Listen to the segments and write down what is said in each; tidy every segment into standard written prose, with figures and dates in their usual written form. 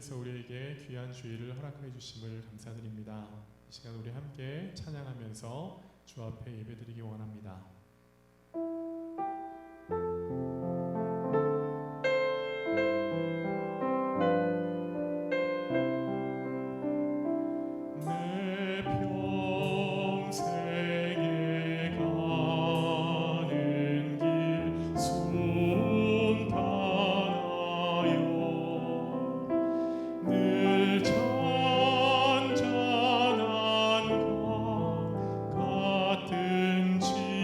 하나님께서 우리에게 귀한 주일을 허락해 주심을 감사드립니다. 이 시간 우리 함께 찬양하면서 주 앞에 예배드리기 원합니다. 같은 지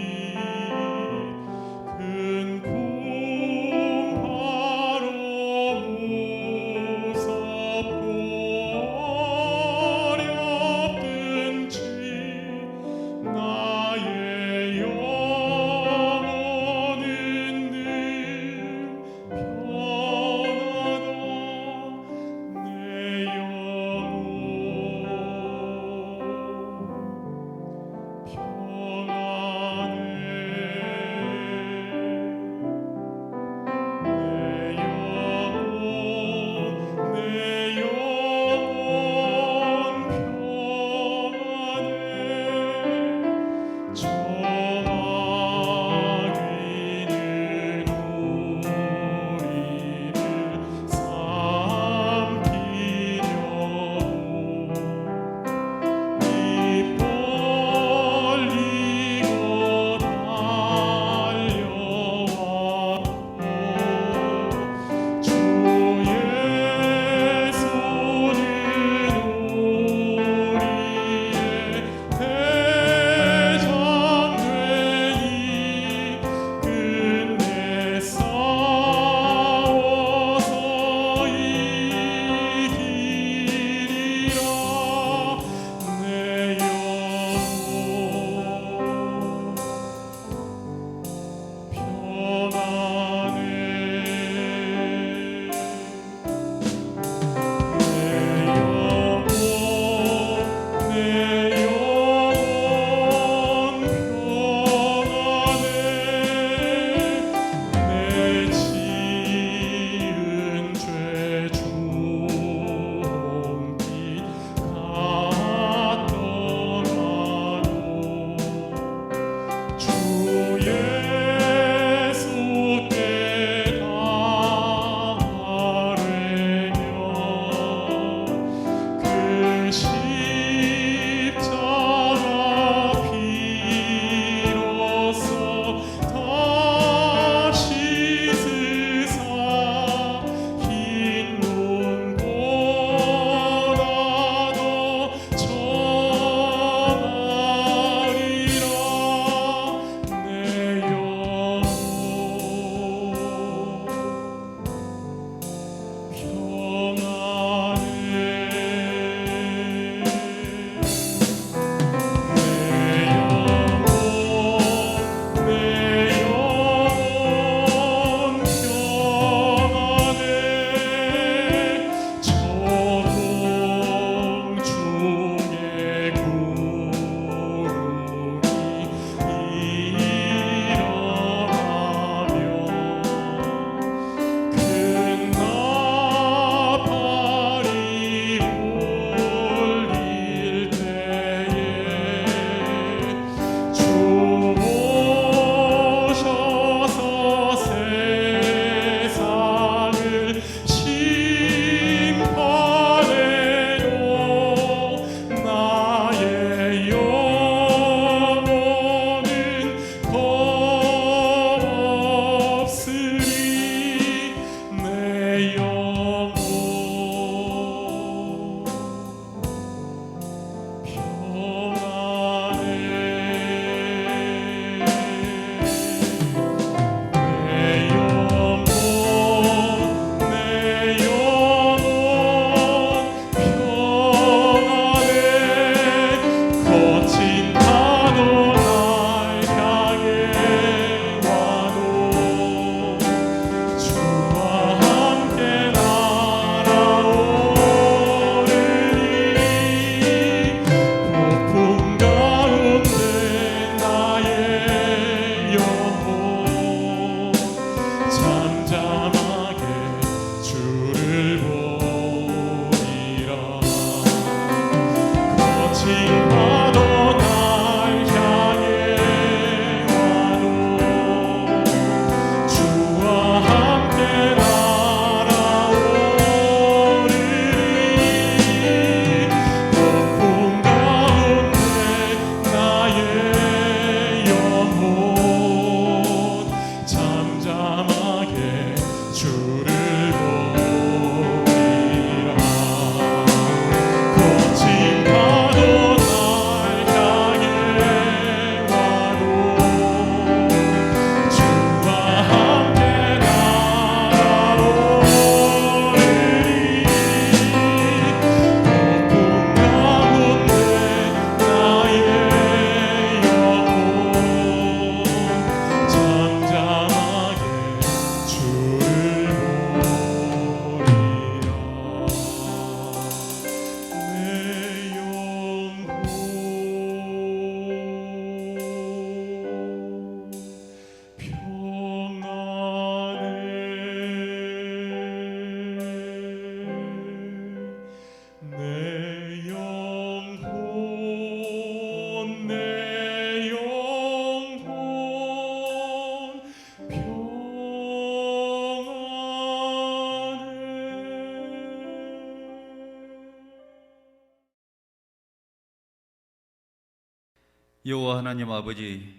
여호와 하나님 아버지,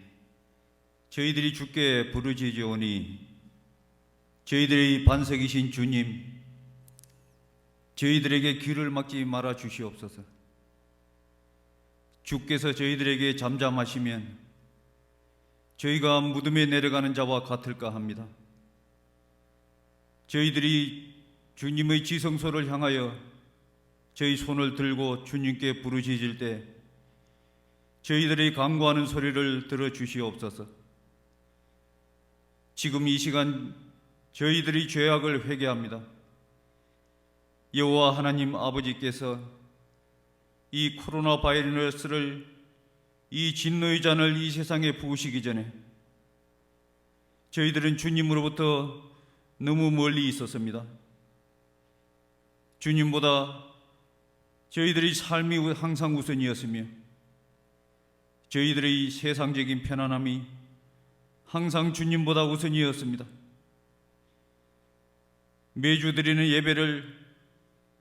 저희들이 주께 부르짖으오니 저희들의 반석이신 주님, 저희들에게 귀를 막지 말아 주시옵소서. 주께서 저희들에게 잠잠하시면 저희가 무덤에 내려가는 자와 같을까 합니다. 저희들이 주님의 지성소를 향하여 저희 손을 들고 주님께 부르짖을 때 저희들의 간구하는 소리를 들어주시옵소서. 지금 이 시간 저희들의 죄악을 회개합니다. 여호와 하나님 아버지께서 이 코로나 바이러스를, 이 진노의 잔을 이 세상에 부으시기 전에 저희들은 주님으로부터 너무 멀리 있었습니다. 주님보다 저희들의 삶이 항상 우선이었으며 저희들의 세상적인 편안함이 항상 주님보다 우선이었습니다. 매주 드리는 예배를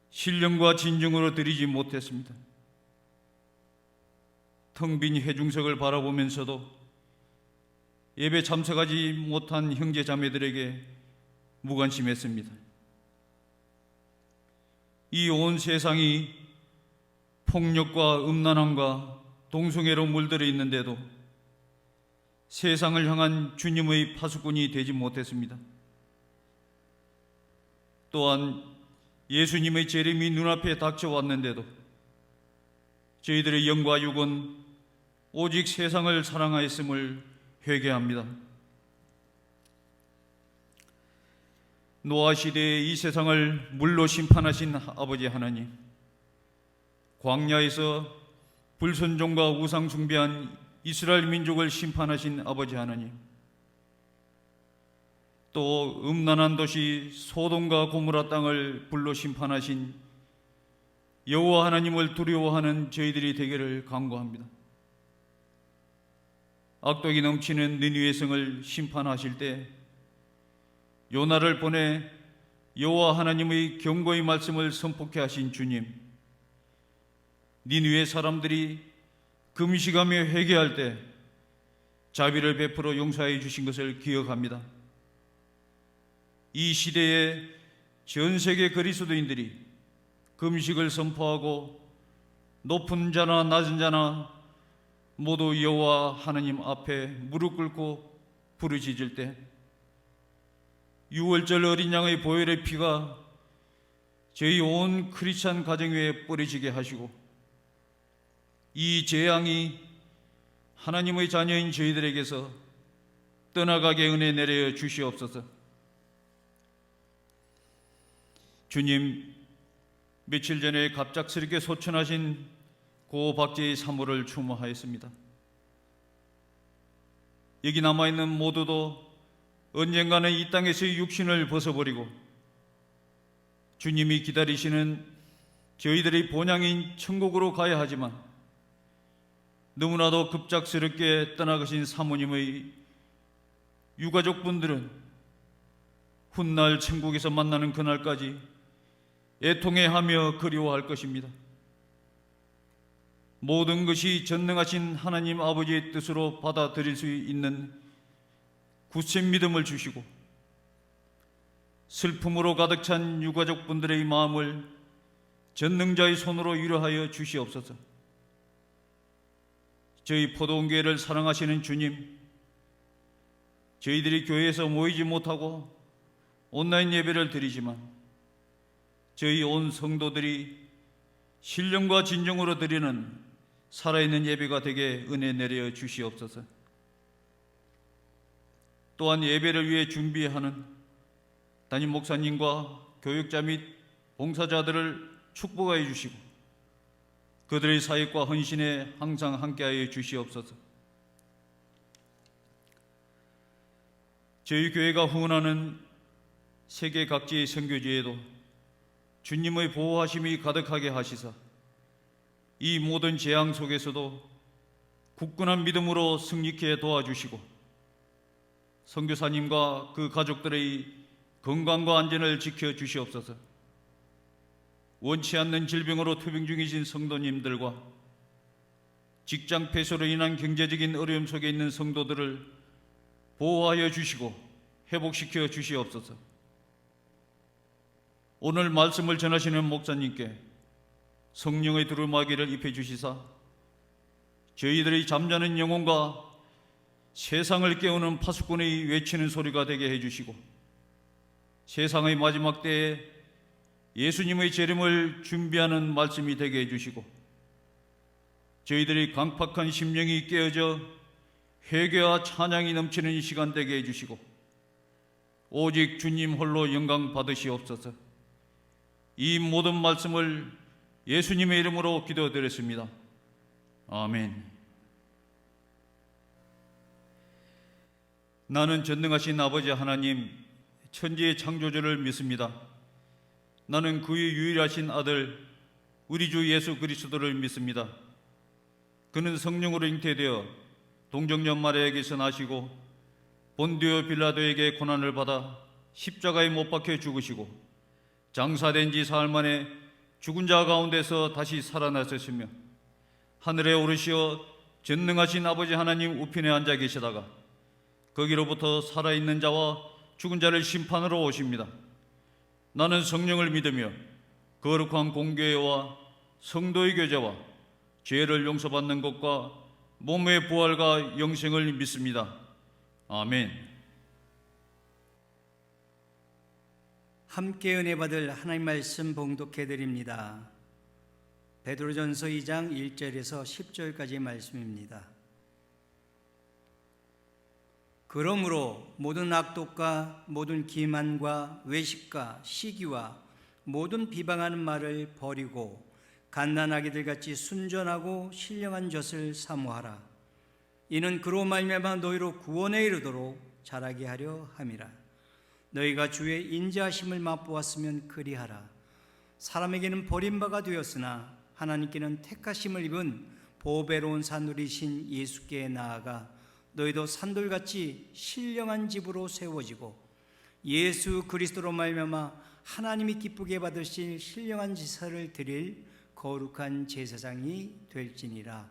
신령과 진정으로 드리지 못했습니다. 텅 빈 회중석을 바라보면서도 예배 참석하지 못한 형제 자매들에게 무관심했습니다. 이 온 세상이 폭력과 음란함과 동성애로 물들어 있는데도 세상을 향한 주님의 파수꾼이 되지 못했습니다. 또한 예수님의 재림이 눈앞에 닥쳐왔는데도 저희들의 영과 육은 오직 세상을 사랑하였음을 회개합니다. 노아 시대의 이 세상을 물로 심판하신 아버지 하나님, 광야에서 불순종과 우상 숭배한 이스라엘 민족을 심판하신 아버지 하나님, 또 음란한 도시 소돔과 고모라 땅을 불로 심판하신 여호와 하나님을 두려워하는 저희들이 되기를 간구합니다. 악독이 넘치는 니느웨 성을 심판하실 때 요나를 보내 여호와 하나님의 경고의 말씀을 선포케 하신 주님, 니느웨 사람들이 금식하며 회개할 때 자비를 베풀어 용서해 주신 것을 기억합니다. 이 시대에 전 세계 그리스도인들이 금식을 선포하고 높은 자나 낮은 자나 모두 여호와 하나님 앞에 무릎 꿇고 부르짖을 때 유월절 어린 양의 보혈의 피가 저희 온 크리스찬 가정 위에 뿌려지게 하시고 이 재앙이 하나님의 자녀인 저희들에게서 떠나가게 은혜 내려 주시옵소서. 주님, 며칠 전에 갑작스럽게 소천하신 고 박제의 사모를 추모하였습니다. 여기 남아있는 모두도 언젠가는 이 땅에서의 육신을 벗어버리고 주님이 기다리시는 저희들의 본향인 천국으로 가야 하지만 너무나도 급작스럽게 떠나가신 사모님의 유가족분들은 훗날 천국에서 만나는 그날까지 애통해하며 그리워할 것입니다. 모든 것이 전능하신 하나님 아버지의 뜻으로 받아들일 수 있는 굳센 믿음을 주시고 슬픔으로 가득 찬 유가족분들의 마음을 전능자의 손으로 위로하여 주시옵소서. 저희 포도원교회를 사랑하시는 주님, 저희들이 교회에서 모이지 못하고 온라인 예배를 드리지만 저희 온 성도들이 신령과 진정으로 드리는 살아있는 예배가 되게 은혜 내려 주시옵소서. 또한 예배를 위해 준비하는 담임 목사님과 교육자 및 봉사자들을 축복하여 주시고 그들의 사역과 헌신에 항상 함께하여 주시옵소서. 저희 교회가 후원하는 세계 각지의 선교지에도 주님의 보호하심이 가득하게 하시사 이 모든 재앙 속에서도 굳건한 믿음으로 승리케 도와주시고 선교사님과 그 가족들의 건강과 안전을 지켜주시옵소서. 원치 않는 질병으로 투병 중이신 성도님들과 직장 폐쇄로 인한 경제적인 어려움 속에 있는 성도들을 보호하여 주시고 회복시켜 주시옵소서. 오늘 말씀을 전하시는 목사님께 성령의 두루마기를 입혀 주시사 저희들의 잠자는 영혼과 세상을 깨우는 파수꾼의 외치는 소리가 되게 해주시고 세상의 마지막 때에 예수님의 재림을 준비하는 말씀이 되게 해주시고 저희들이 강팍한 심령이 깨어져 회개와 찬양이 넘치는 시간 되게 해주시고 오직 주님 홀로 영광 받으시옵소서. 이 모든 말씀을 예수님의 이름으로 기도드렸습니다. 아멘. 나는 전능하신 아버지 하나님 천지의 창조주를 믿습니다. 나는 그의 유일하신 아들 우리 주 예수 그리스도를 믿습니다. 그는 성령으로 잉태되어 동정녀 마리아에게서 나시고 본디오 빌라도에게 고난을 받아 십자가에 못 박혀 죽으시고 장사된 지 사흘 만에 죽은 자 가운데서 다시 살아나셨으며 하늘에 오르시어 전능하신 아버지 하나님 우편에 앉아 계시다가 거기로부터 살아있는 자와 죽은 자를 심판으로 오십니다. 나는 성령을 믿으며 거룩한 공교회와 성도의 교제와 죄를 용서받는 것과 몸의 부활과 영생을 믿습니다. 아멘. 함께 은혜 받을 하나님 말씀 봉독해 드립니다. 베드로전서 2장 1절에서 10절까지의 말씀입니다. 그러므로 모든 악독과 모든 기만과 외식과 시기와 모든 비방하는 말을 버리고 갓난아기들 같이 순전하고 신령한 젖을 사모하라. 이는 그로 말미암아 너희로 구원에 이르도록 자라게 하려 함이라. 너희가 주의 인자하심을 맛보았으면 그리하라. 사람에게는 버림바가 되었으나 하나님께는 택하심을 입은 보배로운 산돌이신 예수께 나아가 너희도 산돌같이 신령한 집으로 세워지고 예수 그리스도로 말미암아 하나님이 기쁘게 받으실 신령한 제사를 드릴 거룩한 제사장이 될지니라.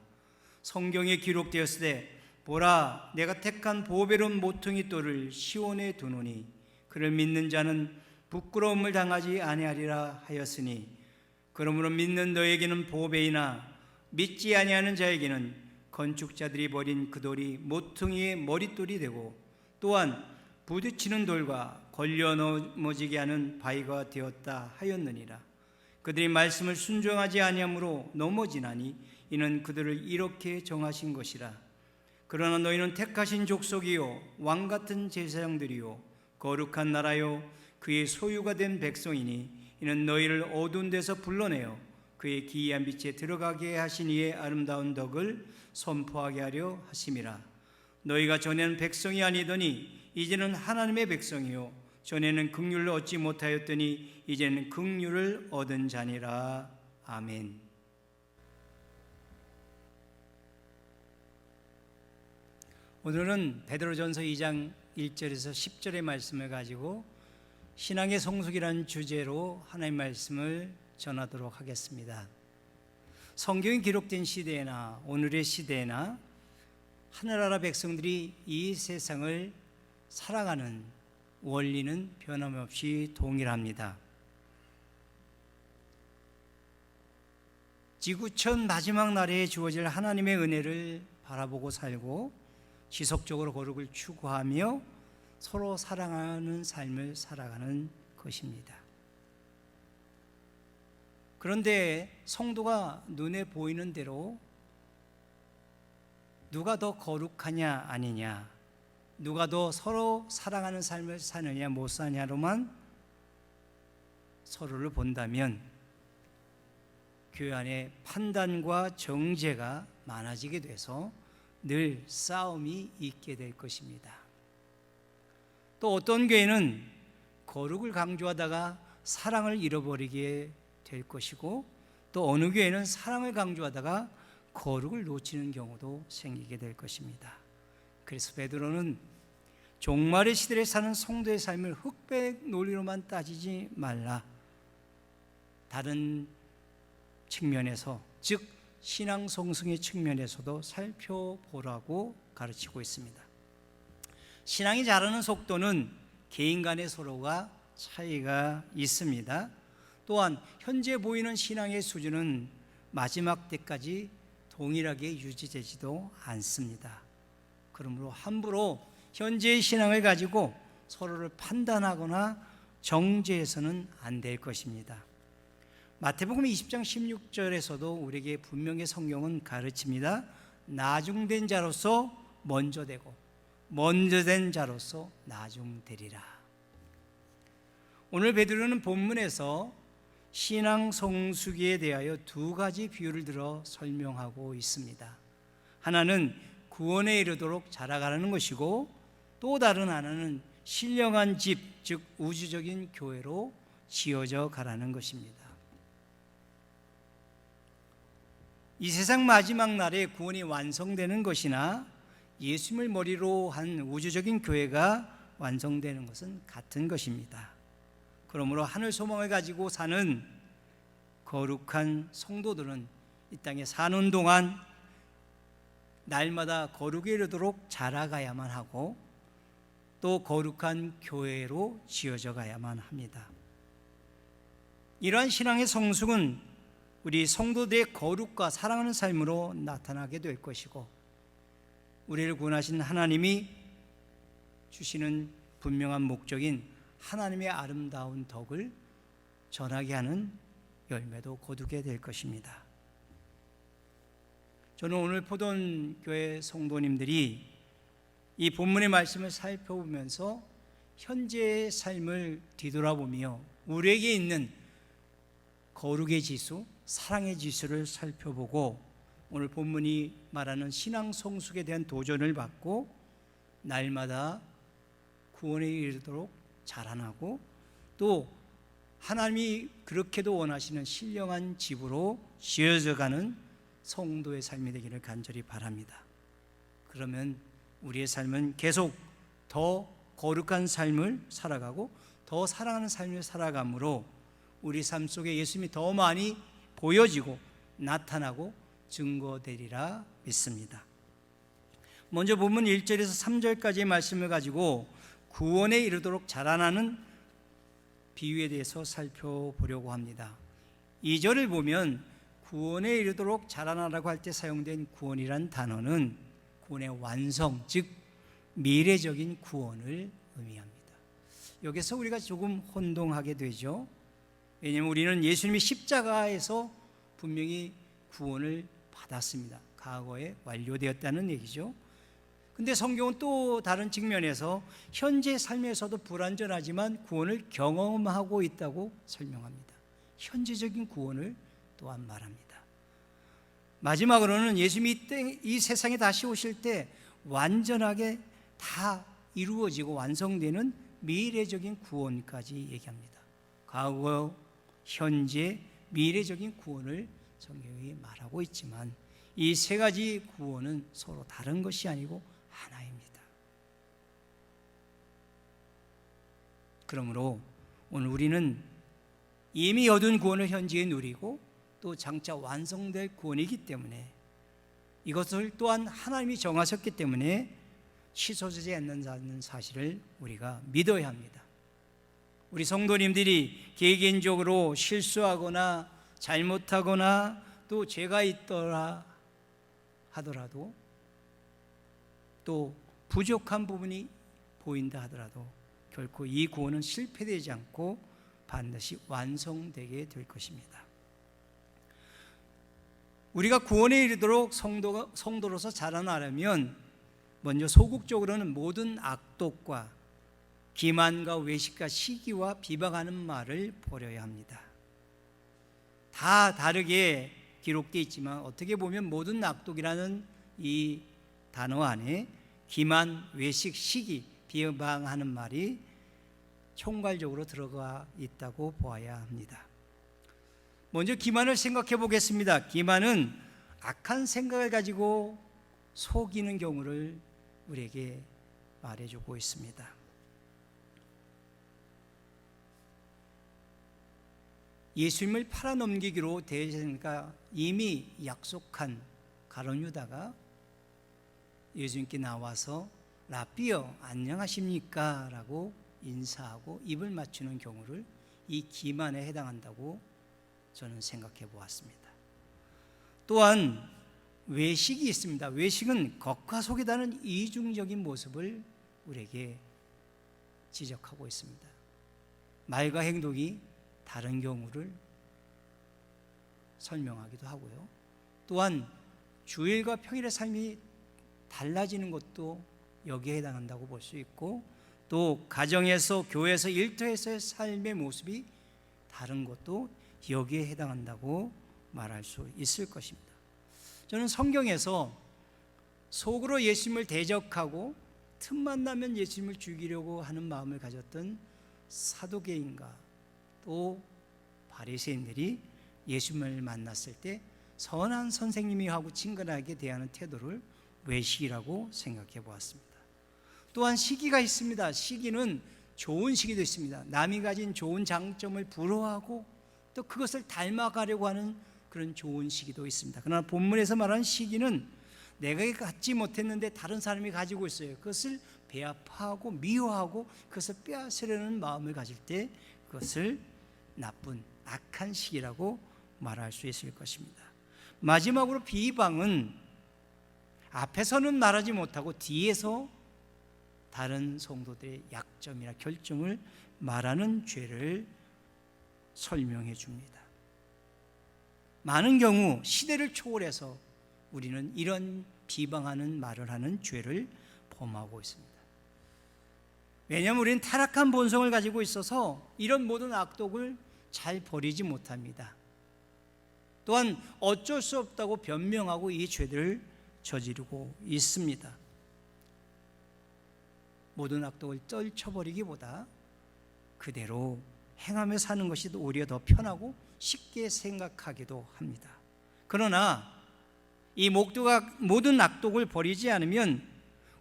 성경에 기록되었으되 보라, 내가 택한 보배로운 모퉁이 돌을 시온에 두노니 그를 믿는 자는 부끄러움을 당하지 아니하리라 하였으니, 그러므로 믿는 너에게는 보배이나 믿지 아니하는 자에게는 건축자들이 버린 그 돌이 모퉁이의 머릿돌이 되고 또한 부딪히는 돌과 걸려 넘어지게 하는 바위가 되었다 하였느니라. 그들이 말씀을 순종하지 아니하므로 넘어지나니 이는 그들을 이렇게 정하신 것이라. 그러나 너희는 택하신 족속이요 왕같은 제사장들이요 거룩한 나라요 그의 소유가 된 백성이니 이는 너희를 어두운 데서 불러내어 그의 기이한 빛에 들어가게 하신 이의 아름다운 덕을 선포하게 하려 하심이라. 너희가 전에는 백성이 아니더니 이제는 하나님의 백성이요 전에는 긍휼을 얻지 못하였더니 이제는 긍휼을 얻은 자니라. 아멘. 오늘은 베드로전서 2장 1절에서 10절의 말씀을 가지고 신앙의 성숙이라는 주제로 하나님의 말씀을 전하도록 하겠습니다. 성경이 기록된 시대나 오늘의 시대나 하늘나라 백성들이 이 세상을 살아가는 원리는 변함없이 동일합니다. 지구촌 마지막 날에 주어질 하나님의 은혜를 바라보고 살고 지속적으로 거룩을 추구하며 서로 사랑하는 삶을 살아가는 것입니다. 그런데 성도가 눈에 보이는 대로 누가 더 거룩하냐 아니냐, 누가 더 서로 사랑하는 삶을 사느냐 못 사냐로만 서로를 본다면 교회 안에 판단과 정죄가 많아지게 돼서 늘 싸움이 있게 될 것입니다. 또 어떤 교회는 거룩을 강조하다가 사랑을 잃어버리게 될 것이고, 또 어느 교회는 사랑을 강조하다가 거룩을 놓치는 경우도 생기게 될 것입니다. 그래서 베드로는 종말의 시대에 사는 성도의 삶을 흑백 논리로만 따지지 말라. 다른 측면에서, 즉 신앙 성숙의 측면에서도 살펴보라고 가르치고 있습니다. 신앙이 자라는 속도는 개인 간의 서로가 차이가 있습니다. 또한 현재 보이는 신앙의 수준은 마지막 때까지 동일하게 유지되지도 않습니다. 그러므로 함부로 현재의 신앙을 가지고 서로를 판단하거나 정죄해서는 안 될 것입니다. 마태복음 20장 16절에서도 우리에게 분명히 성경은 가르칩니다. 나중된 자로서 먼저 되고 먼저 된 자로서 나중되리라. 오늘 베드로는 본문에서 신앙 성숙에 대하여 두 가지 비유를 들어 설명하고 있습니다. 하나는 구원에 이르도록 자라가는 것이고 또 다른 하나는 신령한 집, 즉 우주적인 교회로 지어져 가라는 것입니다. 이 세상 마지막 날에 구원이 완성되는 것이나 예수님을 머리로 한 우주적인 교회가 완성되는 것은 같은 것입니다. 그러므로 하늘 소망을 가지고 사는 거룩한 성도들은 이 땅에 사는 동안 날마다 거룩에 이르도록 자라가야만 하고 또 거룩한 교회로 지어져 가야만 합니다. 이러한 신앙의 성숙은 우리 성도들의 거룩과 사랑하는 삶으로 나타나게 될 것이고 우리를 구원하신 하나님이 주시는 분명한 목적인 하나님의 아름다운 덕을 전하게 하는 열매도 거두게 될 것입니다. 저는 오늘 포돈교회 성도님들이 이 본문의 말씀을 살펴보면서 현재의 삶을 뒤돌아보며 우리에게 있는 거룩의 지수, 사랑의 지수를 살펴보고 오늘 본문이 말하는 신앙 성숙에 대한 도전을 받고 날마다 구원에 이르도록 자라나고 또 하나님이 그렇게도 원하시는 신령한 집으로 지어져가는 성도의 삶이 되기를 간절히 바랍니다. 그러면 우리의 삶은 계속 더 거룩한 삶을 살아가고 더 사랑하는 삶을 살아가므로 우리 삶 속에 예수님이 더 많이 보여지고 나타나고 증거되리라 믿습니다. 먼저 본문 1절에서 3절까지의 말씀을 가지고 구원에 이르도록 자라나는 비유에 대해서 살펴보려고 합니다. 2절을 보면 구원에 이르도록 자라나라고 할 때 사용된 구원이란 단어는 구원의 완성, 즉 미래적인 구원을 의미합니다. 여기서 우리가 조금 혼동하게 되죠. 왜냐하면 우리는 예수님이 십자가에서 분명히 구원을 받았습니다. 과거에 완료되었다는 얘기죠. 근데 성경은 또 다른 측면에서 현재 삶에서도 불완전하지만 구원을 경험하고 있다고 설명합니다. 현재적인 구원을 또한 말합니다. 마지막으로는 예수님이 이 세상에 다시 오실 때 완전하게 다 이루어지고 완성되는 미래적인 구원까지 얘기합니다. 과거, 현재, 미래적인 구원을 성경이 말하고 있지만 이 세 가지 구원은 서로 다른 것이 아니고 하나입니다. 그러므로 오늘 우리는 이미 얻은 구원을 현재에 누리고 또 장차 완성될 구원이기 때문에 이것을 또한 하나님이 정하셨기 때문에 취소되지 않는다는 사실을 우리가 믿어야 합니다. 우리 성도님들이 개개인적으로 실수하거나 잘못하거나 또 죄가 있더라 하더라도 또 부족한 부분이 보인다 하더라도 결코 이 구원은 실패되지 않고 반드시 완성되게 될 것입니다. 우리가 구원에 이르도록 성도로서 자라나려면 먼저 소극적으로는 모든 악독과 기만과 외식과 시기와 비방하는 말을 버려야 합니다. 다 다르게 기록되어 있지만 어떻게 보면 모든 악독이라는 이 단어 안에 기만, 외식, 시기, 비방하는 말이 총괄적으로 들어가 있다고 보아야 합니다. 먼저 기만을 생각해 보겠습니다. 기만은 악한 생각을 가지고 속이는 경우를 우리에게 말해주고 있습니다. 예수님을 팔아넘기기로 대제사장과 이미 약속한 가룟 유다가 예수님께 나와서 라삐여 안녕하십니까? 라고 인사하고 입을 맞추는 경우를 이 기만에 해당한다고 저는 생각해 보았습니다. 또한 외식이 있습니다. 외식은 겉과 속이 다른 이중적인 모습을 우리에게 지적하고 있습니다. 말과 행동이 다른 경우를 설명하기도 하고요. 또한 주일과 평일의 삶이 달라지는 것도 여기에 해당한다고 볼 수 있고, 또 가정에서 교회에서 일터에서의 삶의 모습이 다른 것도 여기에 해당한다고 말할 수 있을 것입니다. 저는 성경에서 속으로 예수님을 대적하고 틈만 나면 예수님을 죽이려고 하는 마음을 가졌던 사두개인과 또 바리새인들이 예수님을 만났을 때 선한 선생님이 하고 친근하게 대하는 태도를 외식이라고 생각해 보았습니다. 또한 시기가 있습니다. 시기는 좋은 시기도 있습니다. 남이 가진 좋은 장점을 부러워하고 또 그것을 닮아가려고 하는 그런 좋은 시기도 있습니다. 그러나 본문에서 말하는 시기는 내가 갖지 못했는데 다른 사람이 가지고 있어요. 그것을 배아파하고 미워하고 그것을 빼앗으려는 마음을 가질 때 그것을 나쁜 악한 시기라고 말할 수 있을 것입니다. 마지막으로 비방은 앞에서는 말하지 못하고 뒤에서 다른 성도들의 약점이나 결점을 말하는 죄를 설명해 줍니다. 많은 경우 시대를 초월해서 우리는 이런 비방하는 말을 하는 죄를 범하고 있습니다. 왜냐하면 우리는 타락한 본성을 가지고 있어서 이런 모든 악독을 잘 버리지 못합니다. 또한 어쩔 수 없다고 변명하고 이 죄들을 저지르고 있습니다. 모든 악독을 떨쳐버리기보다 그대로 행하며 사는 것이 오히려 더 편하고 쉽게 생각하기도 합니다. 그러나 이 모든 악독을 버리지 않으면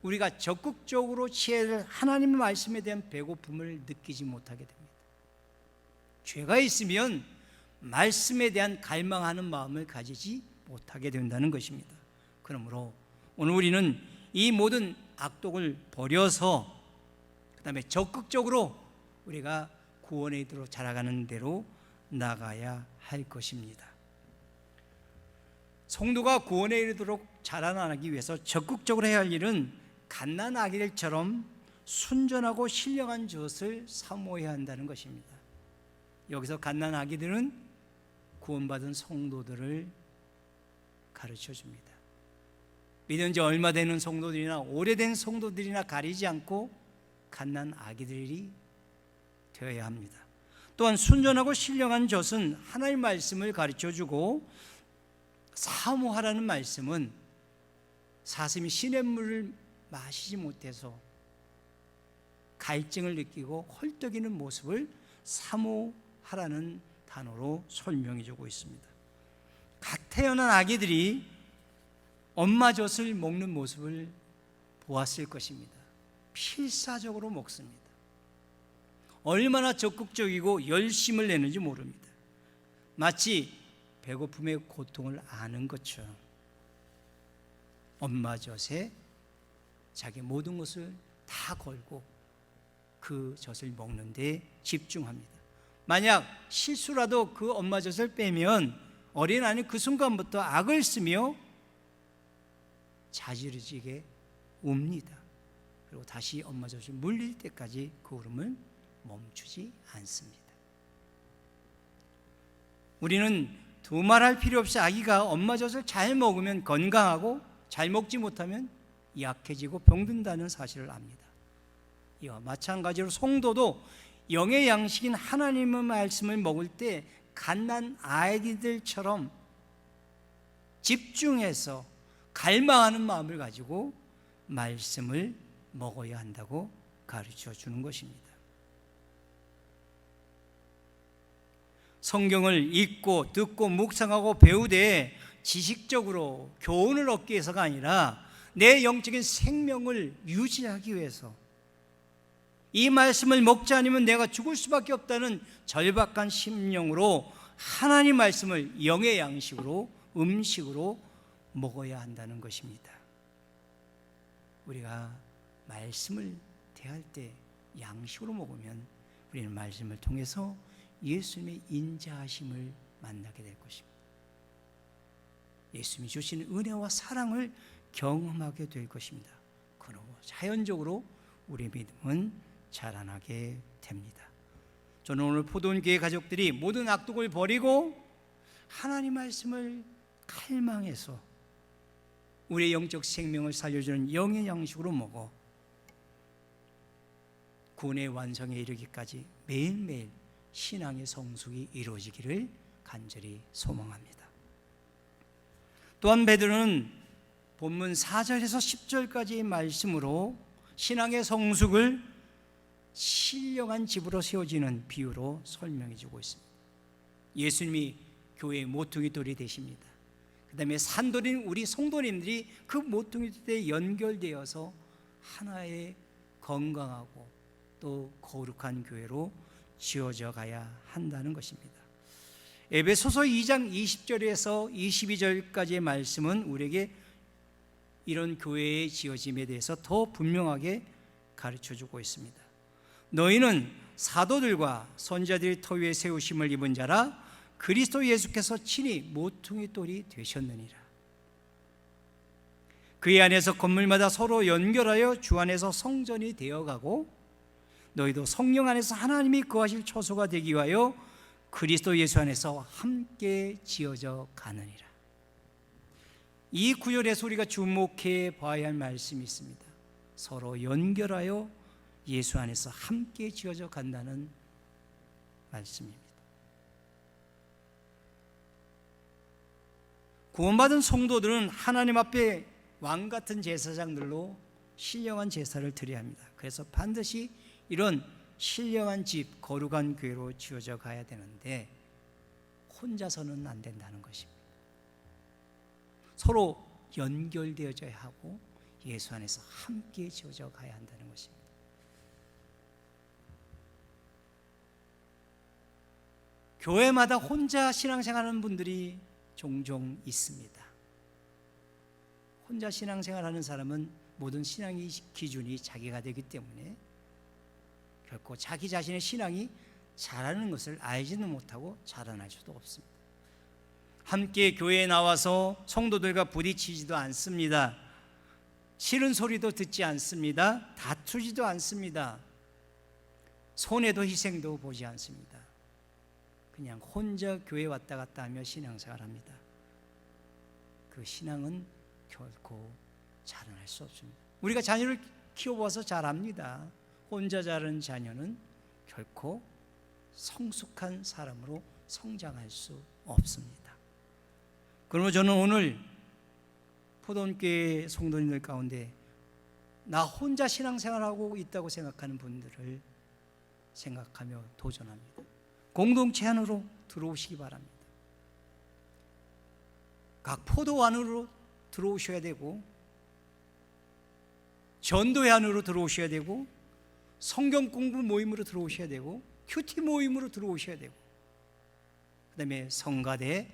우리가 적극적으로 취해야 할 하나님의 말씀에 대한 배고픔을 느끼지 못하게 됩니다. 죄가 있으면 말씀에 대한 갈망하는 마음을 가지지 못하게 된다는 것입니다. 그러므로 오늘 우리는 이 모든 악독을 버려서 그 다음에 적극적으로 우리가 구원에 이르도록 자라가는 대로 나가야 할 것입니다. 성도가 구원에 이르도록 자라나기 위해서 적극적으로 해야 할 일은 갓난 아기들처럼 순전하고 신령한 젖을 사모해야 한다는 것입니다. 여기서 갓난 아기들은 구원받은 성도들을 가르쳐 줍니다. 믿은 지 얼마 되는 성도들이나 오래된 성도들이나 가리지 않고 갓난 아기들이 되어야 합니다. 또한 순전하고 신령한 젖은 하나님의 말씀을 가르쳐 주고, 사모하라는 말씀은 사슴이 시냇물을 마시지 못해서 갈증을 느끼고 헐떡이는 모습을 사모하라는 단어로 설명해 주고 있습니다. 갓 태어난 아기들이 엄마 젖을 먹는 모습을 보았을 것입니다. 필사적으로 먹습니다. 얼마나 적극적이고 열심을 내는지 모릅니다. 마치 배고픔의 고통을 아는 것처럼 엄마 젖에 자기 모든 것을 다 걸고 그 젖을 먹는 데 집중합니다. 만약 실수라도 그 엄마 젖을 빼면 어린아이는 그 순간부터 악을 쓰며 자지러지게 웁니다. 그리고 다시 엄마 젖을 물릴 때까지 그 울음을 멈추지 않습니다. 우리는 두말할 필요 없이 아기가 엄마 젖을 잘 먹으면 건강하고 잘 먹지 못하면 약해지고 병든다는 사실을 압니다. 이와 마찬가지로 성도도 영의 양식인 하나님의 말씀을 먹을 때 갓난 아기들처럼 집중해서 갈망하는 마음을 가지고 말씀을 먹어야 한다고 가르쳐 주는 것입니다. 성경을 읽고 듣고 묵상하고 배우되 지식적으로 교훈을 얻기 위해서가 아니라 내 영적인 생명을 유지하기 위해서, 이 말씀을 먹지 않으면 내가 죽을 수밖에 없다는 절박한 심령으로 하나님 말씀을 영의 양식으로, 음식으로 먹어야 한다는 것입니다. 우리가 말씀을 대할 때 양식으로 먹으면 우리는 말씀을 통해서 예수님의 인자하심을 만나게 될 것입니다. 예수님이 주시는 은혜와 사랑을 경험하게 될 것입니다. 그러고 자연적으로 우리의 믿음은 자라나게 됩니다. 저는 오늘 포도원교회 가족들이 모든 악독을 버리고 하나님 말씀을 갈망해서 우리의 영적 생명을 살려주는 영의 양식으로 먹어 구원의 완성에 이르기까지 매일매일 신앙의 성숙이 이루어지기를 간절히 소망합니다. 또한 베드로는 본문 4절에서 10절까지의 말씀으로 신앙의 성숙을 신령한 집으로 세워지는 비유로 설명해 주고 있습니다. 예수님이 교회의 모퉁이 돌이 되십니다. 그 다음에 산돌인 우리 성도님들이 그 모퉁이 돌에 연결되어서 하나의 건강하고 또 거룩한 교회로 지어져 가야 한다는 것입니다. 에베소서 2장 20절에서 22절까지의 말씀은 우리에게 이런 교회의 지어짐에 대해서 더 분명하게 가르쳐주고 있습니다. 너희는 사도들과 선지자들의 터 위에 세우심을 입은 자라 그리스도 예수께서 친히 모퉁이 돌이 되셨느니라. 그의 안에서 건물마다 서로 연결하여 주 안에서 성전이 되어가고 너희도 성령 안에서 하나님이 거하실 처소가 되기 위하여 그리스도 예수 안에서 함께 지어져 가느니라. 이 구절에서 우리가 주목해 봐야 할 말씀이 있습니다. 서로 연결하여 예수 안에서 함께 지어져 간다는 말씀입니다. 구원받은 성도들은 하나님 앞에 왕같은 제사장들로 신령한 제사를 드려야 합니다. 그래서 반드시 이런 신령한 집, 거룩한 교회로 지어져 가야 되는데 혼자서는 안 된다는 것입니다. 서로 연결되어져야 하고 예수 안에서 함께 지어져 가야 한다는 것입니다. 교회마다 혼자 신앙생활하는 분들이 종종 있습니다. 혼자 신앙생활하는 사람은 모든 신앙의 기준이 자기가 되기 때문에 결코 자기 자신의 신앙이 자라는 것을 알지는 못하고 자라날 수도 없습니다. 함께 교회에 나와서 성도들과 부딪히지도 않습니다. 싫은 소리도 듣지 않습니다. 다투지도 않습니다. 손해도 희생도 보지 않습니다. 그냥 혼자 교회 왔다 갔다 하며 신앙생활합니다. 그 신앙은 결코 자라날 수 없습니다. 우리가 자녀를 키워봐서 잘합니다. 혼자 자란 자녀는 결코 성숙한 사람으로 성장할 수 없습니다. 그러면 저는 오늘 포도원교회 성도님들 가운데 나 혼자 신앙생활하고 있다고 생각하는 분들을 생각하며 도전합니다. 공동체 안으로 들어오시기 바랍니다. 각 포도 안으로 들어오셔야 되고 전도회 안으로 들어오셔야 되고 성경 공부 모임으로 들어오셔야 되고 큐티 모임으로 들어오셔야 되고 그 다음에 성가대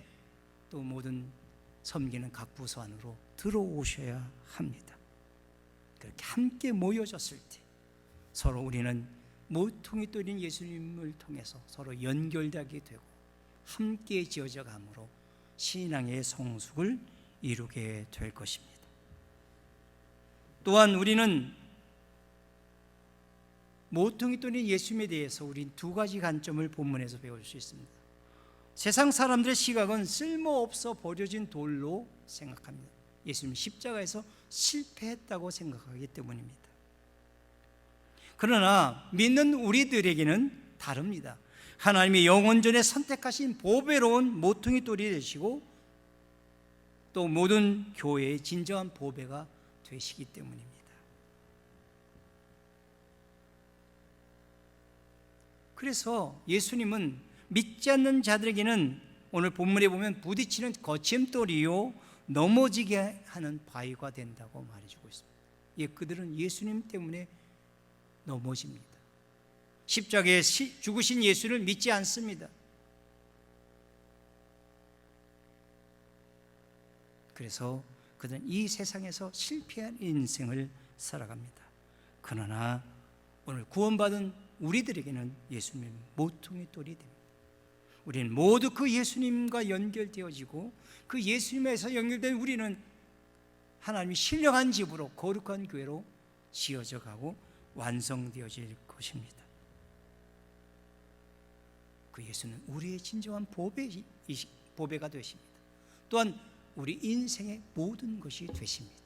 또 모든 섬기는 각 부서 안으로 들어오셔야 합니다. 그렇게 함께 모여졌을 때 서로 우리는 모퉁이 돌인 예수님을 통해서 서로 연결되게 되고 함께 지어져 감으로 신앙의 성숙을 이루게 될 것입니다. 또한 우리는 모퉁이 돌인 예수님에 대해서 우린 두 가지 관점을 본문에서 배울 수 있습니다. 세상 사람들의 시각은 쓸모없어 버려진 돌로 생각합니다. 예수님 십자가에서 실패했다고 생각하기 때문입니다. 그러나 믿는 우리들에게는 다릅니다. 하나님이 영원전에 선택하신 보배로운 모퉁이 돌이 되시고 또 모든 교회의 진정한 보배가 되시기 때문입니다. 그래서 예수님은 믿지 않는 자들에게는 오늘 본문에 보면 부딪히는 거침돌이요 넘어지게 하는 바위가 된다고 말해주고 있습니다. 예, 그들은 예수님 때문에 넘어집니다. 십자가에 죽으신 예수를 믿지 않습니다. 그래서 그들은 이 세상에서 실패한 인생을 살아갑니다. 그러나 오늘 구원받은 우리들에게는 예수님의 모퉁이 돌이 됩니다. 우리는 모두 그 예수님과 연결되어지고 그 예수님에서 연결된 우리는 하나님이 신령한 집으로, 거룩한 교회로 지어져 가고 완성되어질 것입니다. 그 예수는 우리의 진정한 보배가 되십니다. 또한 우리 인생의 모든 것이 되십니다.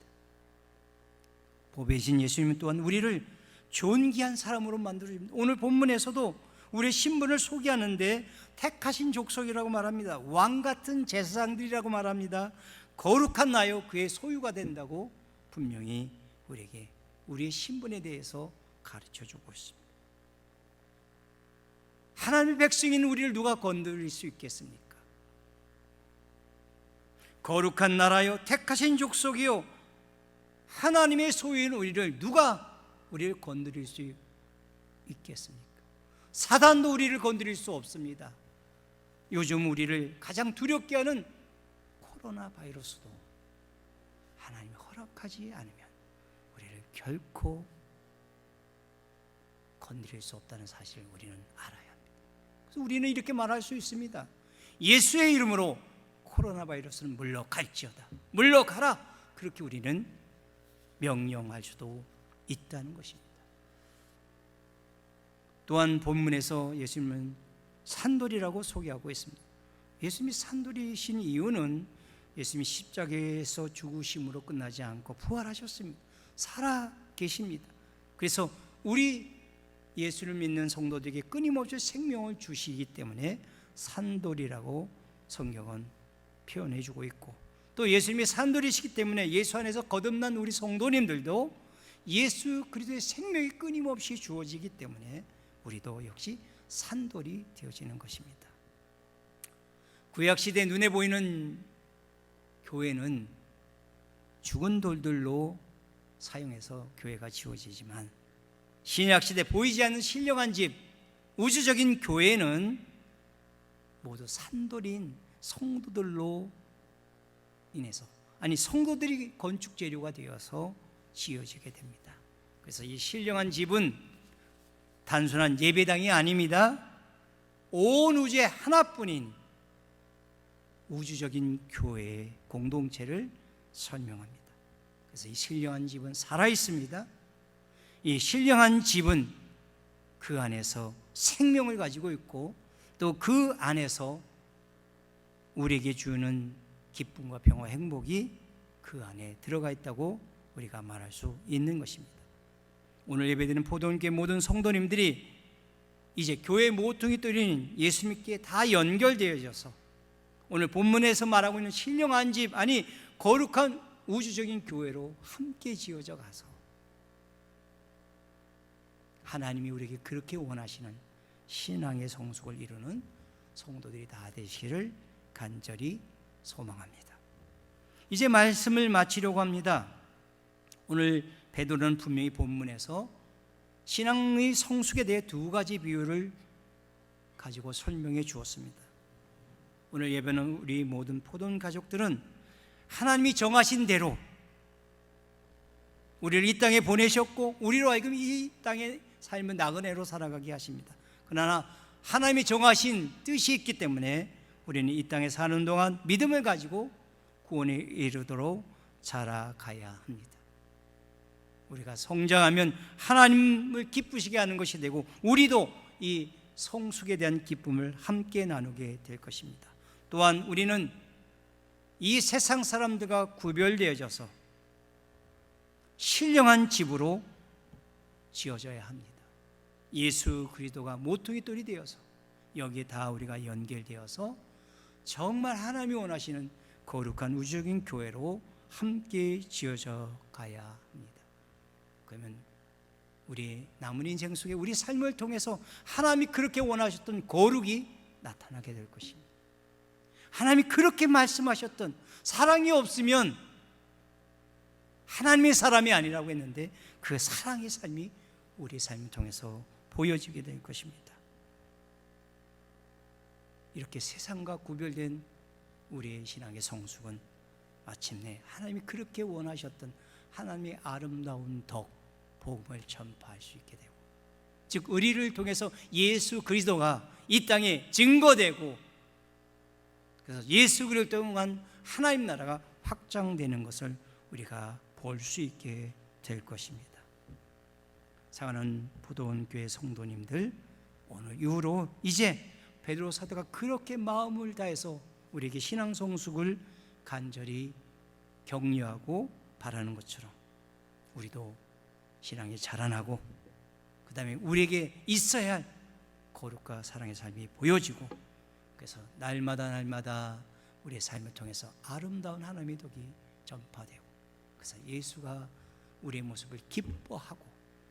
보배이신 예수님은 또한 우리를 존귀한 사람으로 만들어줍니다. 오늘 본문에서도 우리의 신분을 소개하는데 택하신 족속이라고 말합니다. 왕같은 제사장들이라고 말합니다. 거룩한 나요 그의 소유가 된다고 분명히 우리에게 우리의 신분에 대해서 가르쳐주고 있습니다. 하나님의 백성인 우리를 누가 건드릴 수 있겠습니까? 거룩한 나라요 택하신 족속이요 하나님의 소유인 우리를 누가 우리를 건드릴 수 있겠습니까? 사단도 우리를 건드릴 수 없습니다. 요즘 우리를 가장 두렵게 하는 코로나 바이러스도 하나님이 허락하지 않으면 우리를 결코 건드릴 수 없다는 사실을 우리는 알아야 합니다. 그래서 우리는 이렇게 말할 수 있습니다. 예수의 이름으로 코로나 바이러스는 물러갈지어다. 물러가라. 그렇게 우리는 명령할 수도 있다는 것입니다. 또한 본문에서 예수님은 산돌이라고 소개하고 있습니다. 예수님이 산돌이신 이유는 예수님이 십자가에서 죽으심으로 끝나지 않고 부활하셨습니다. 살아 계십니다. 그래서 우리 예수를 믿는 성도들에게 끊임없이 생명을 주시기 때문에 산돌이라고 성경은 표현해 주고 있고, 또 예수님이 산돌이시기 때문에 예수 안에서 거듭난 우리 성도님들도 예수 그리스도의 생명이 끊임없이 주어지기 때문에 우리도 역시 산돌이 되어지는 것입니다. 구약시대 눈에 보이는 교회는 죽은 돌들로 사용해서 교회가 지어지지만 신약시대 보이지 않는 신령한 집, 우주적인 교회는 모두 산돌인 성도들로 인해서, 성도들이 건축 재료가 되어서 지어지게 됩니다. 그래서 이 신령한 집은 단순한 예배당이 아닙니다. 온 우주에 하나뿐인 우주적인 교회의 공동체를 설명합니다. 그래서 이 신령한 집은 살아있습니다. 이 신령한 집은 그 안에서 생명을 가지고 있고 또 그 안에서 우리에게 주는 기쁨과 평화, 행복이 그 안에 들어가 있다고 우리가 말할 수 있는 것입니다. 오늘 예배드리는 포도원교회 모든 성도님들이 이제 교회의 모퉁이 돌인 예수님께 다 연결되어져서 오늘 본문에서 말하고 있는 신령한 집, 거룩한 우주적인 교회로 함께 지어져 가서 하나님이 우리에게 그렇게 원하시는 신앙의 성숙을 이루는 성도들이 다 되시기를 간절히 소망합니다. 이제 말씀을 마치려고 합니다. 오늘 베드로는 분명히 본문에서 신앙의 성숙에 대해 두 가지 비유를 가지고 설명해 주었습니다. 오늘 예배는 우리 모든 포도원 가족들은 하나님이 정하신 대로 우리를 이 땅에 보내셨고 우리로 하여금 이 땅의 삶을 나그네로 살아가게 하십니다. 그러나 하나님이 정하신 뜻이 있기 때문에 우리는 이 땅에 사는 동안 믿음을 가지고 구원에 이르도록 자라가야 합니다. 우리가 성장하면 하나님을 기쁘시게 하는 것이 되고 우리도 이 성숙에 대한 기쁨을 함께 나누게 될 것입니다. 또한 우리는 이 세상 사람들과 구별되어져서 신령한 집으로 지어져야 합니다. 예수 그리스도가 모퉁이 돌이 되어서 여기에 다 우리가 연결되어서 정말 하나님이 원하시는 거룩한 우주적인 교회로 함께 지어져 가야 합니다. 그러면 우리 남은 인생 속에 우리 삶을 통해서 하나님이 그렇게 원하셨던 거룩이 나타나게 될 것입니다. 하나님이 그렇게 말씀하셨던 사랑이 없으면 하나님의 사람이 아니라고 했는데 그 사랑의 삶이 우리 삶을 통해서 보여지게 될 것입니다. 이렇게 세상과 구별된 우리의 신앙의 성숙은 마침내 하나님이 그렇게 원하셨던 하나님의 아름다운 덕, 복음을 전파할 수 있게 되고, 즉 의리를 통해서 예수 그리스도가 이 땅에 증거되고, 그래서 예수 그리스도를 통한 하나님 나라가 확장되는 것을 우리가 볼 수 있게 될 것입니다. 사랑하는 부도원 교회 성도님들, 오늘 이후로 이제 베드로 사도가 그렇게 마음을 다해서 우리에게 신앙 성숙을 간절히 격려하고 바라는 것처럼 우리도 신앙이 자라나고, 그 다음에 우리에게 있어야 할 거룩과 사랑의 삶이 보여지고, 그래서 날마다 우리의 삶을 통해서 아름다운 하나님의 덕이 전파되고, 그래서 예수가 우리의 모습을 기뻐하고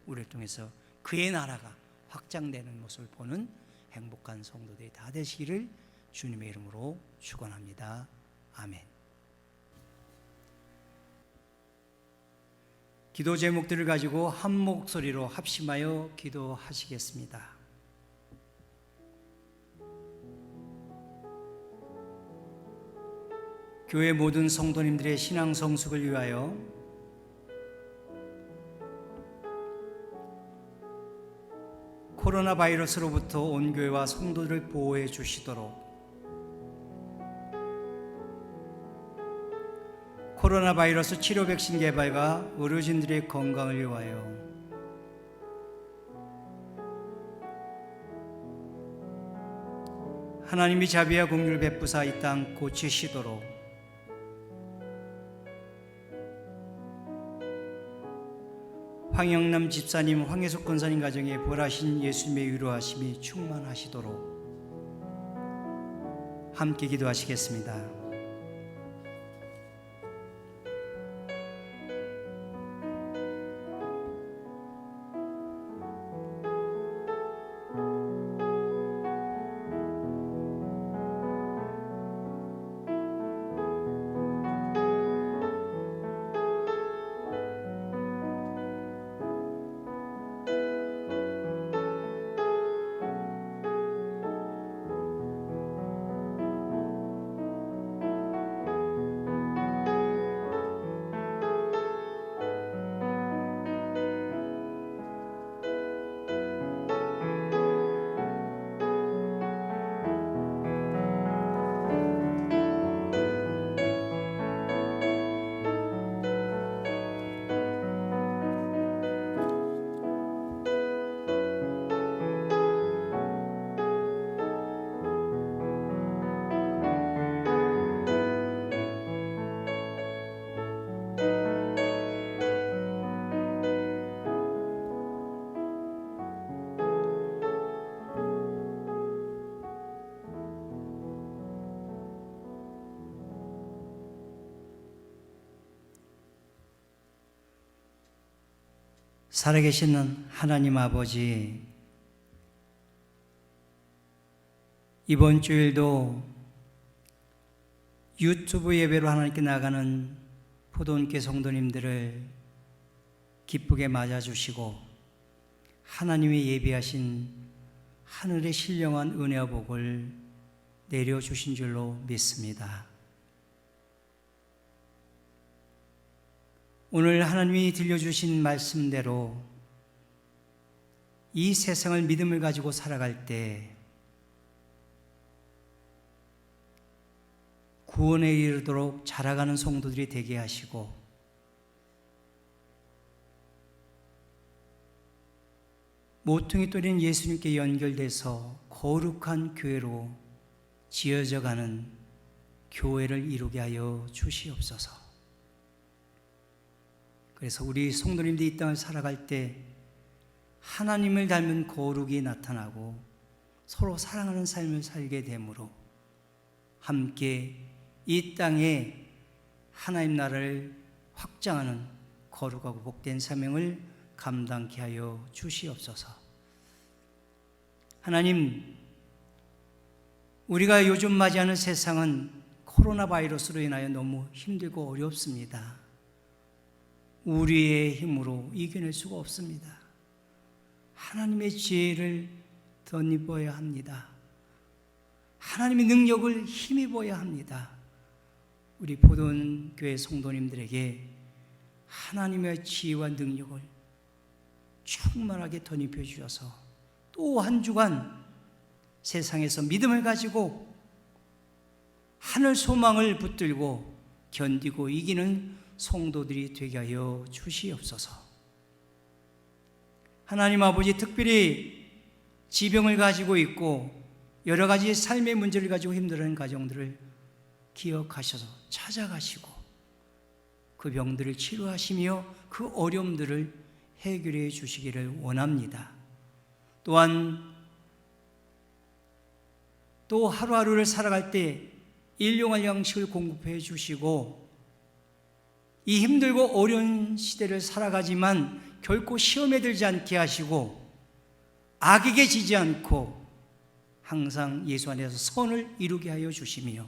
우리를 통해서 그의 나라가 확장되는 모습을 보는 행복한 성도들이 다 되시기를 주님의 이름으로 축원합니다. 아멘. 기도 제목들을 가지고 한 목소리로 합심하여 기도하시겠습니다. 교회 모든 성도님들의 신앙 성숙을 위하여 코로나 바이러스로부터 온 교회와 성도들을 보호해 주시도록, 코로나 바이러스 치료 백신 개발과 의료진들의 건강을 위하여 하나님이 자비와 긍휼을 베푸사 이 땅 고치시도록, 황영남 집사님, 황혜숙 권사님 가정에 부활하신 예수님의 위로하심이 충만하시도록 함께 기도하시겠습니다. 살아계시는 하나님 아버지, 이번 주일도 유튜브 예배로 하나님께 나가는 포도원교회 성도님들을 기쁘게 맞아주시고 하나님이 예비하신 하늘의 신령한 은혜와 복을 내려주신 줄로 믿습니다. 오늘 하나님이 들려주신 말씀대로 이 세상을 믿음을 가지고 살아갈 때 구원에 이르도록 자라가는 성도들이 되게 하시고, 모퉁이 돌인 예수님께 연결돼서 거룩한 교회로 지어져가는 교회를 이루게 하여 주시옵소서. 그래서 우리 성도님들이 이 땅을 살아갈 때 하나님을 닮은 거룩이 나타나고 서로 사랑하는 삶을 살게 되므로 함께 이 땅에 하나님 나라를 확장하는 거룩하고 복된 사명을 감당케 하여 주시옵소서. 하나님, 우리가 요즘 맞이하는 세상은 코로나 바이러스로 인하여 너무 힘들고 어렵습니다. 우리의 힘으로 이겨낼 수가 없습니다. 하나님의 지혜를 덧입어야 합니다. 하나님의 능력을 힘입어야 합니다. 우리 보돈교회 성도님들에게 하나님의 지혜와 능력을 충만하게 덧입혀 주셔서 또 한 주간 세상에서 믿음을 가지고 하늘 소망을 붙들고 견디고 이기는 성도들이 되게 하여 주시옵소서. 하나님 아버지, 특별히 지병을 가지고 있고 여러 가지 삶의 문제를 가지고 힘들어하는 가정들을 기억하셔서 찾아가시고 그 병들을 치료하시며 그 어려움들을 해결해 주시기를 원합니다. 또한 또 하루하루를 살아갈 때 일용할 양식을 공급해 주시고 이 힘들고 어려운 시대를 살아가지만 결코 시험에 들지 않게 하시고 악에게 지지 않고 항상 예수 안에서 선을 이루게 하여 주시며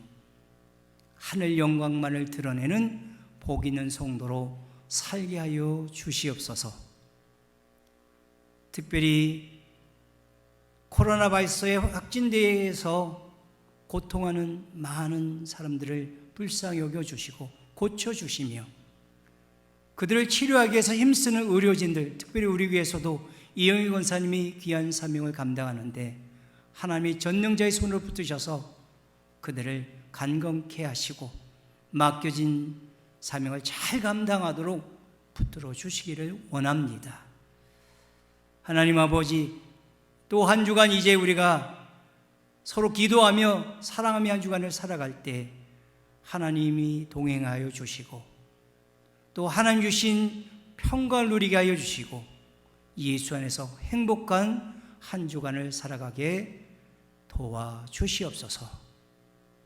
하늘 영광만을 드러내는 복 있는 성도로 살게 하여 주시옵소서. 특별히 코로나 바이러스의 확진대에서 고통하는 많은 사람들을 불쌍히 여겨주시고 고쳐주시며 그들을 치료하기 위해서 힘쓰는 의료진들, 특별히 우리 교회에서도 이영희 권사님이 귀한 사명을 감당하는데 하나님이 전능자의 손으로 붙드셔서 그들을 간건케 하시고 맡겨진 사명을 잘 감당하도록 붙들어 주시기를 원합니다. 하나님 아버지, 또 한 주간 이제 우리가 서로 기도하며 사랑하며 한 주간을 살아갈 때 하나님이 동행하여 주시고 또 하나님 주신 평강을 누리게 하여 주시고 예수 안에서 행복한 한 주간을 살아가게 도와주시옵소서.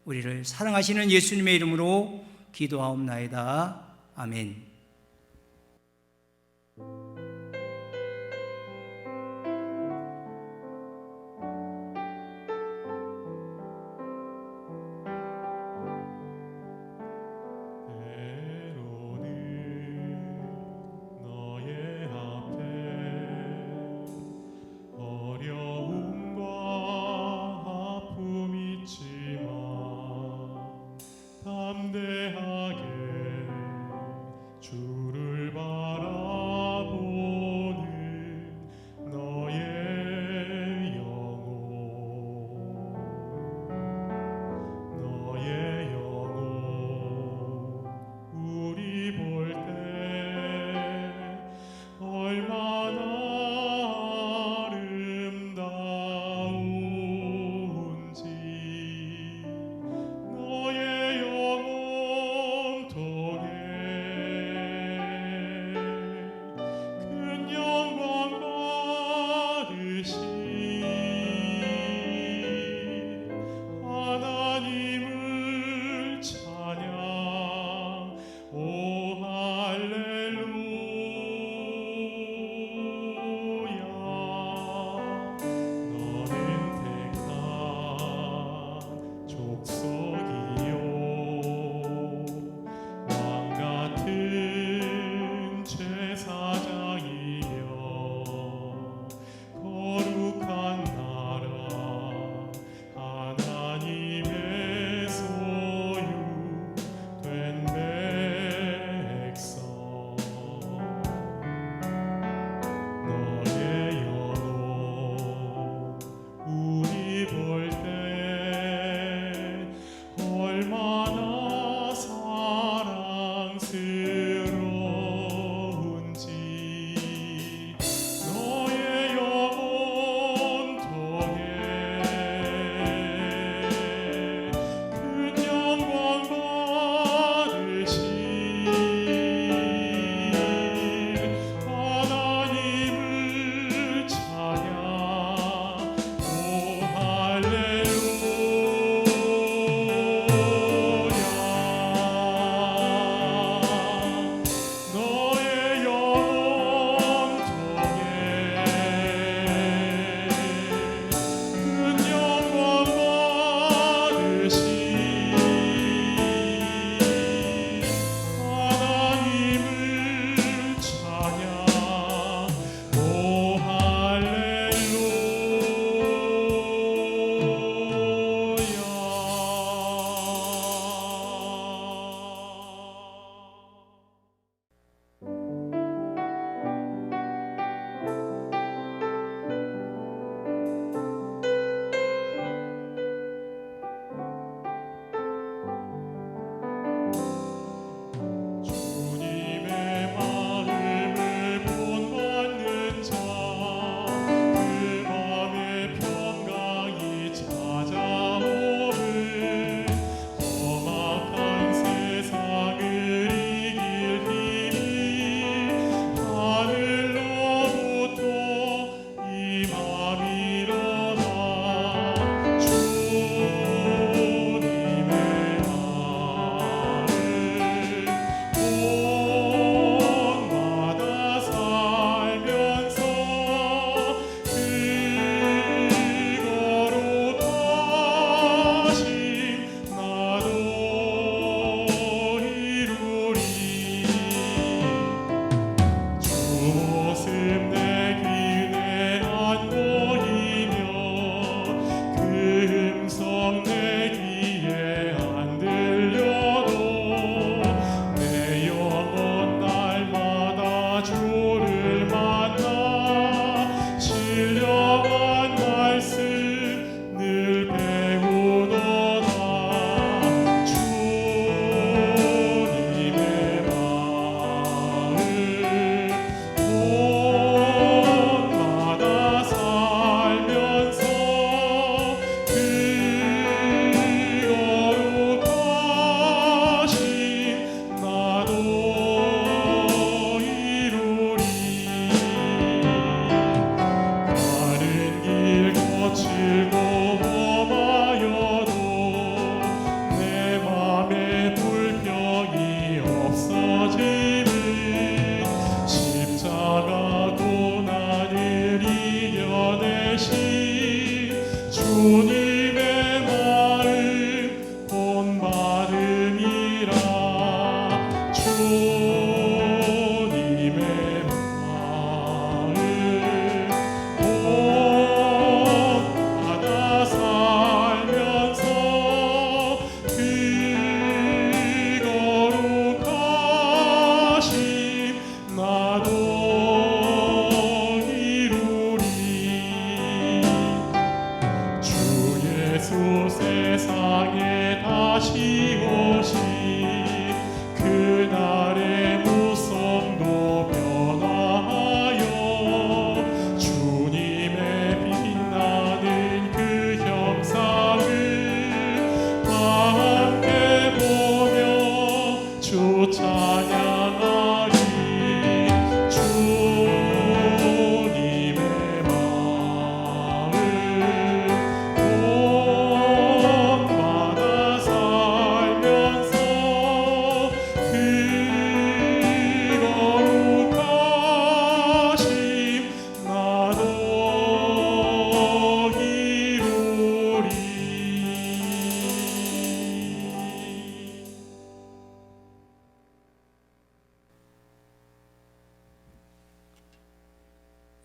우리를 사랑하시는 예수님의 이름으로 기도하옵나이다. 아멘. 담대하게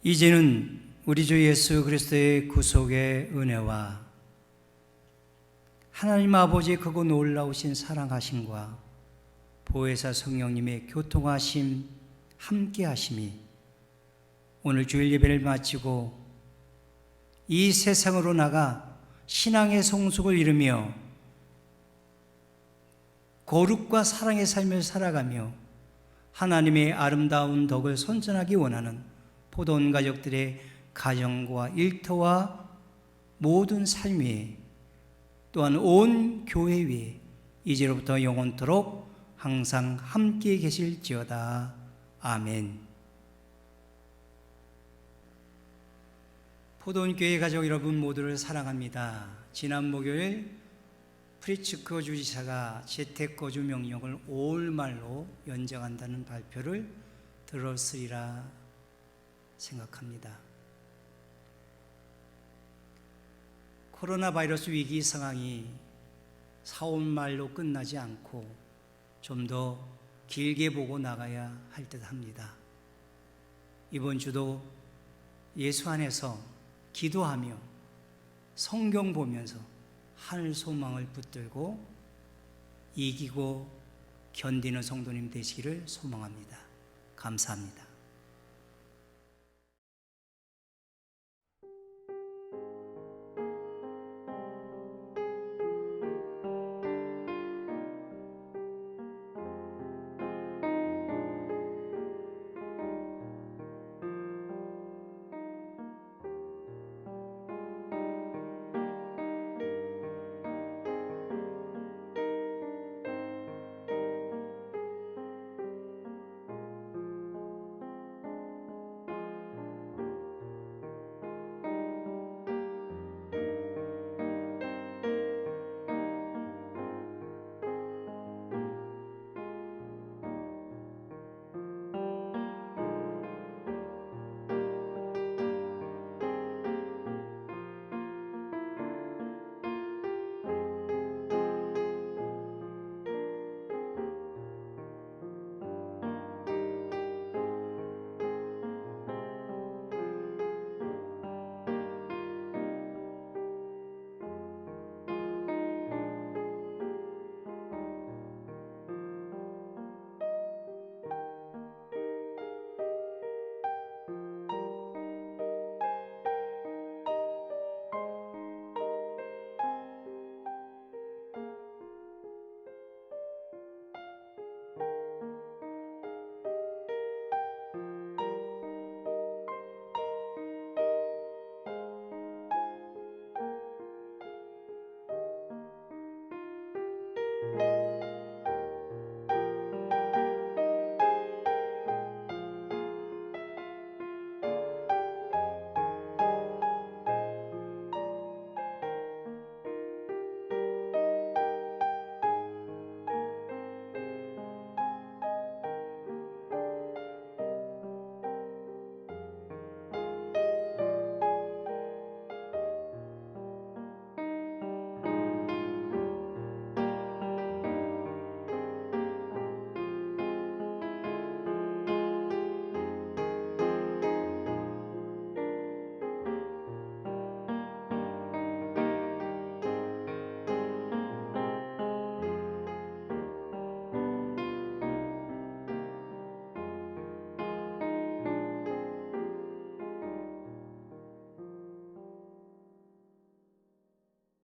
이제는 우리 주 예수 그리스도의 구속의 은혜와 하나님 아버지의 크고 놀라우신 사랑하심과 보혜사 성령님의 교통하심, 함께하심이 오늘 주일 예배를 마치고 이 세상으로 나가 신앙의 성숙을 이루며 거룩과 사랑의 삶을 살아가며 하나님의 아름다운 덕을 선전하기 원하는 포도원 가족들의 가정과 일터와 모든 삶 위에 또한 온 교회 위에 이제로부터 영원토록 항상 함께 계실지어다. 아멘. 포도원 교회 가족 여러분 모두를 사랑합니다. 지난 목요일 프리츠커 주지사가 재택거주 명령을 5월 말로 연장한다는 발표를 들었으리라 생각합니다. 코로나 바이러스 위기 상황이 4월 말로 끝나지 않고 좀 더 길게 보고 나가야 할 듯 합니다. 이번 주도 예수 안에서 기도하며 성경 보면서 하늘 소망을 붙들고 이기고 견디는 성도님 되시기를 소망합니다. 감사합니다.